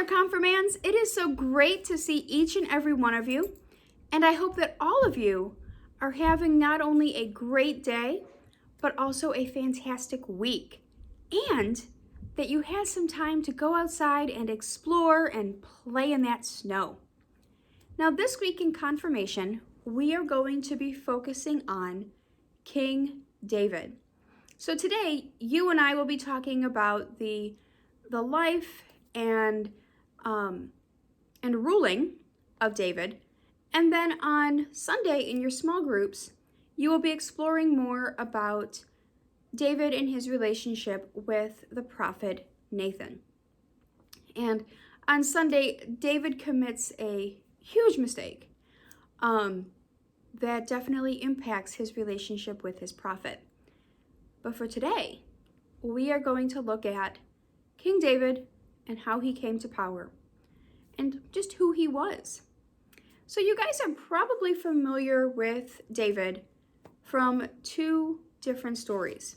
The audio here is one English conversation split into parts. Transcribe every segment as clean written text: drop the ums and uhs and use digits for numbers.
there, confirmands. It is so great to see each and every one of you, and I hope that all of you are having not only a great day, but also a fantastic week, and that you had some time to go outside and explore and play in that snow. Now, this week in confirmation, we are going to be focusing on King David. So today, you and I will be talking about the life and ruling of David. And then on Sunday in your small groups, you will be exploring more about David and his relationship with the prophet Nathan. And on Sunday, David commits a huge mistake that definitely impacts his relationship with his prophet. But for today, we are going to look at King David and how he came to power and just who he was. So you guys are probably familiar with David from two different stories.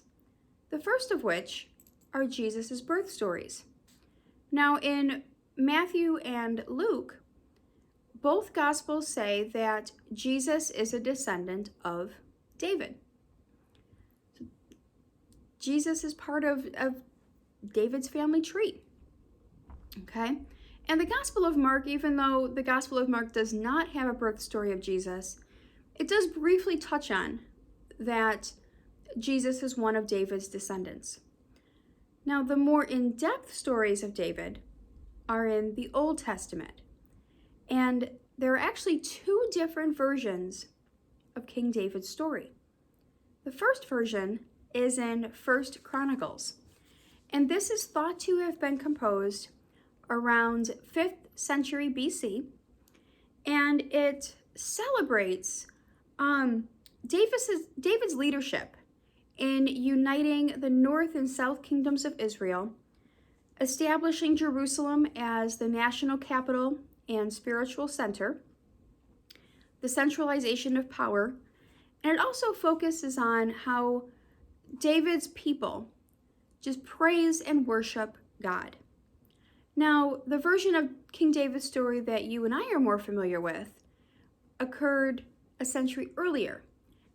The first of which are Jesus' birth stories. Now in Matthew and Luke, both Gospels say that Jesus is a descendant of David. Jesus is part of David's family tree, okay? And the Gospel of Mark, even though the Gospel of Mark does not have a birth story of Jesus, it does briefly touch on that Jesus is one of David's descendants. Now, the more in-depth stories of David are in the Old Testament. And there are actually two different versions of King David's story. The first version is in 1 Chronicles. And this is thought to have been composed around 5th century BC. And it celebrates David's leadership in uniting the north and south kingdoms of Israel, establishing Jerusalem as the national capital and spiritual center, the centralization of power, and it also focuses on how David's people just praise and worship God. Now, the version of King David's story that you and I are more familiar with occurred a century earlier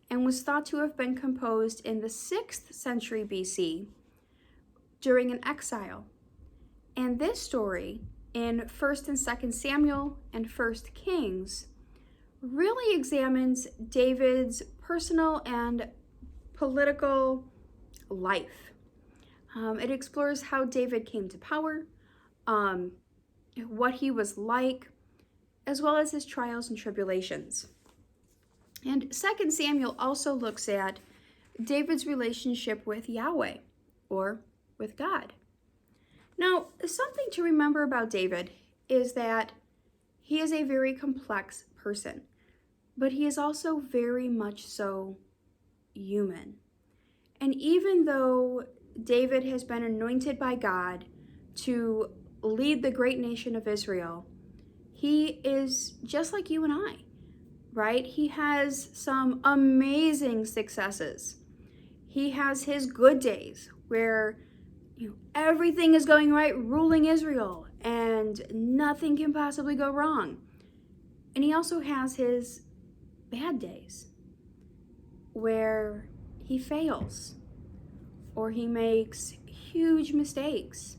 and was thought to have been composed in the 6th century BC during an exile. And this story in 1st and 2nd Samuel and 1st Kings really examines David's personal and political life. It explores how David came to power, what he was like, as well as his trials and tribulations. And 2nd Samuel also looks at David's relationship with Yahweh, or with God. Now, something to remember about David is that he is a very complex person, but he is also very much so human. And even though David has been anointed by God to lead the great nation of Israel, he is just like you and I, right? He has some amazing successes. He has his good days where everything is going right, ruling Israel, and nothing can possibly go wrong. And he also has his bad days where he fails or he makes huge mistakes.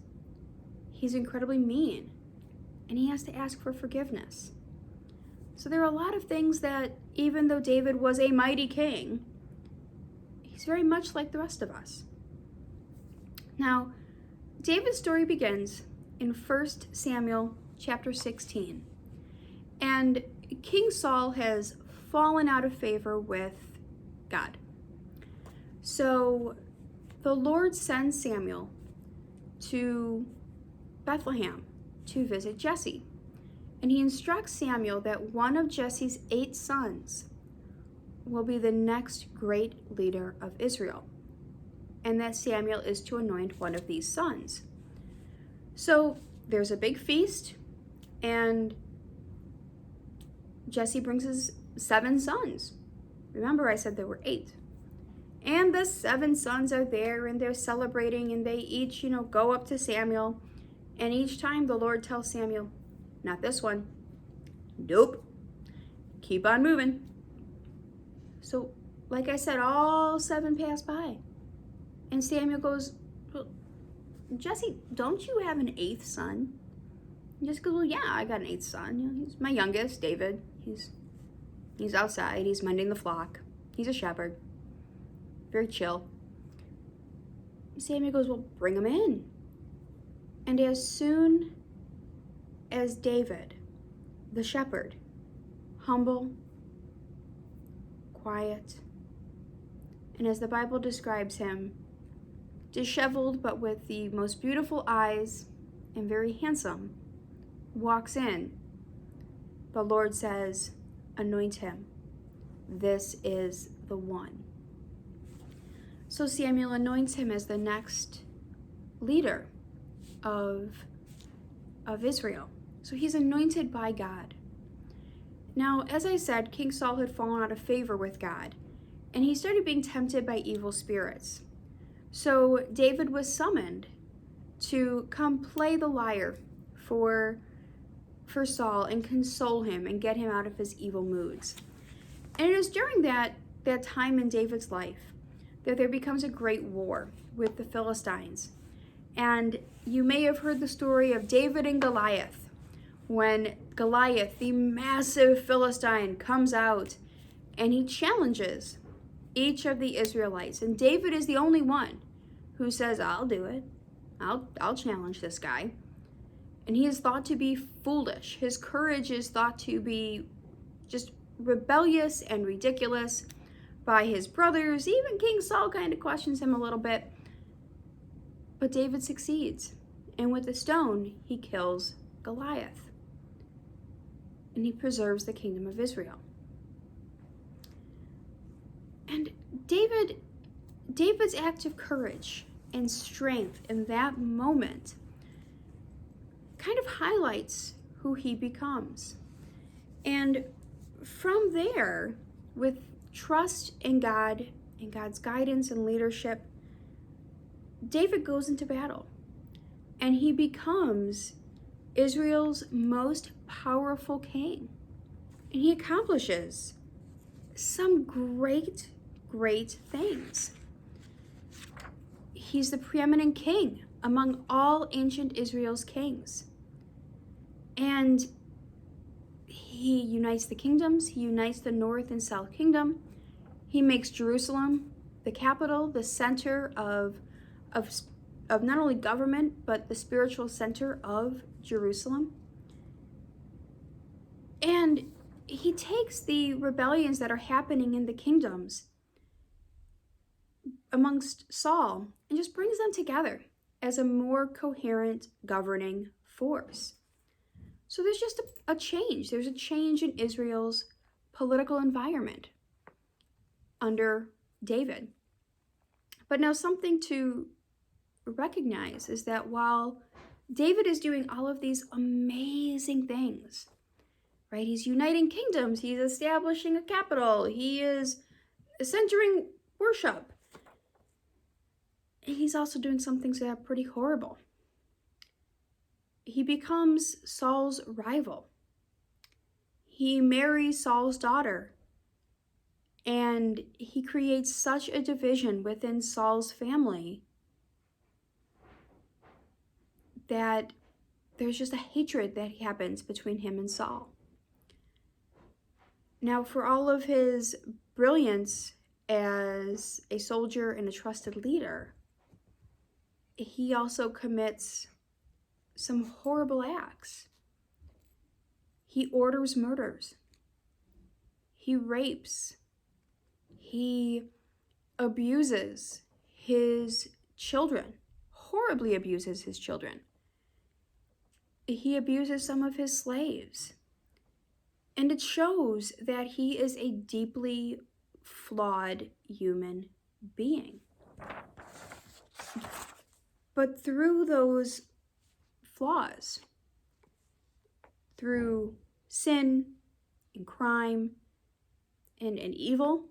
He's incredibly mean and he has to ask for forgiveness. So there are a lot of things that, even though David was a mighty king, he's very much like the rest of us. Now, David's story begins in 1 Samuel chapter 16. And King Saul has fallen out of favor with God. So the Lord sends Samuel to Bethlehem to visit Jesse. And he instructs Samuel that one of Jesse's 8 sons will be the next great leader of Israel, and that Samuel is to anoint one of these sons. So there's a big feast, and Jesse brings his 7 sons. Remember, I said there were 8. And the 7 sons are there, and they're celebrating, and they each, go up to Samuel, And each time the Lord tells Samuel, not this one. Nope. Keep on moving. So, like I said, all 7 pass by. And Samuel goes, well, Jesse, don't you have an 8th son? And Jesse goes, well, yeah, I got an 8th son. He's my youngest, David. He's outside. He's mending the flock. He's a shepherd. Very chill. Samuel goes, well, bring him in. And as soon as David, the shepherd, humble, quiet, and as the Bible describes him, disheveled but with the most beautiful eyes and very handsome, walks in, the Lord says, anoint him. This is the one. So Samuel anoints him as the next leader of Israel. So he's anointed by God. Now, as I said, King Saul had fallen out of favor with God, and he started being tempted by evil spirits. So David was summoned to come play the lyre for Saul and console him and get him out of his evil moods. And it is during that time in David's life that there becomes a great war with the Philistines. And you may have heard the story of David and Goliath, when Goliath, the massive Philistine, comes out and he challenges each of the Israelites. And David is the only one who says, I'll do it. I'll challenge this guy. And he is thought to be foolish. His courage is thought to be just rebellious and ridiculous by his brothers. Even King Saul kind of questions him a little bit. But David succeeds. And with a stone, he kills Goliath. And he preserves the kingdom of Israel. And David's act of courage and strength in that moment kind of highlights who he becomes. And from there, with trust in God and God's guidance and leadership, David goes into battle. And he becomes Israel's most powerful king. And he accomplishes some great things. He's the preeminent king among all ancient Israel's kings. And he unites the kingdoms. He unites the north and south kingdom. He makes Jerusalem the capital, the center of not only government, but the spiritual center of Jerusalem. And he takes the rebellions that are happening in the kingdoms amongst Saul and just brings them together as a more coherent governing force. So there's just a change. There's a change in Israel's political environment under David. But now something to recognize is that while David is doing all of these amazing things, right? He's uniting kingdoms, he's establishing a capital, he is centering worship. He's also doing some things that are pretty horrible. He becomes Saul's rival. He marries Saul's daughter, and he creates such a division within Saul's family that there's just a hatred that happens between him and Saul. Now, for all of his brilliance as a soldier and a trusted leader, he also commits some horrible acts. He orders murders. He rapes. He abuses his children, horribly abuses his children. He abuses some of his slaves. And it shows that he is a deeply flawed human being. But through those flaws, through sin and crime and evil,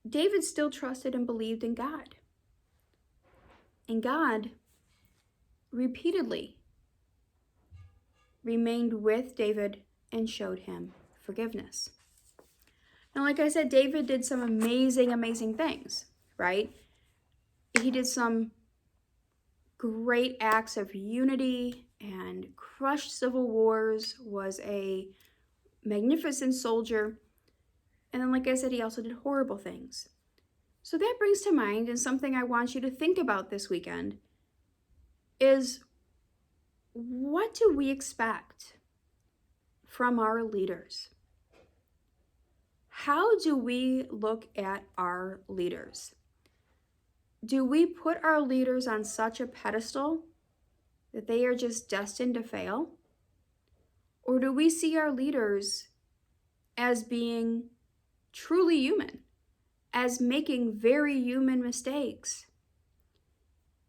David still trusted and believed in God. And God repeatedly remained with David and showed him forgiveness. Now, like I said, David did some amazing, amazing things, right? He did some great acts of unity and crushed civil wars, was a magnificent soldier. And then, like I said, he also did horrible things. So that brings to mind, and something I want you to think about this weekend, is what do we expect from our leaders? How do we look at our leaders? Do we put our leaders on such a pedestal that they are just destined to fail? Or do we see our leaders as being truly human, as making very human mistakes?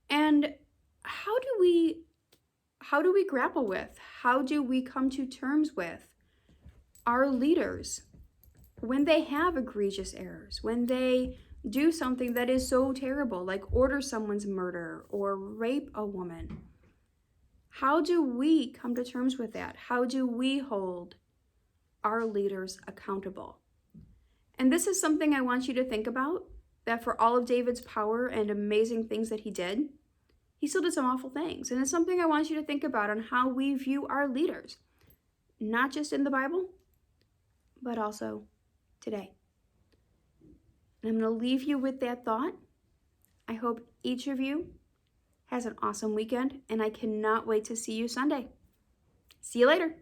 And how do we grapple with, how do we come to terms with our leaders when they have egregious errors, when they do something that is so terrible, like order someone's murder or rape a woman? How do we come to terms with that? How do we hold our leaders accountable? And this is something I want you to think about, that for all of David's power and amazing things that he did, he still did some awful things. And it's something I want you to think about on how we view our leaders, not just in the Bible, but also today. And I'm going to leave you with that thought. I hope each of you has an awesome weekend, and I cannot wait to see you Sunday. See you later.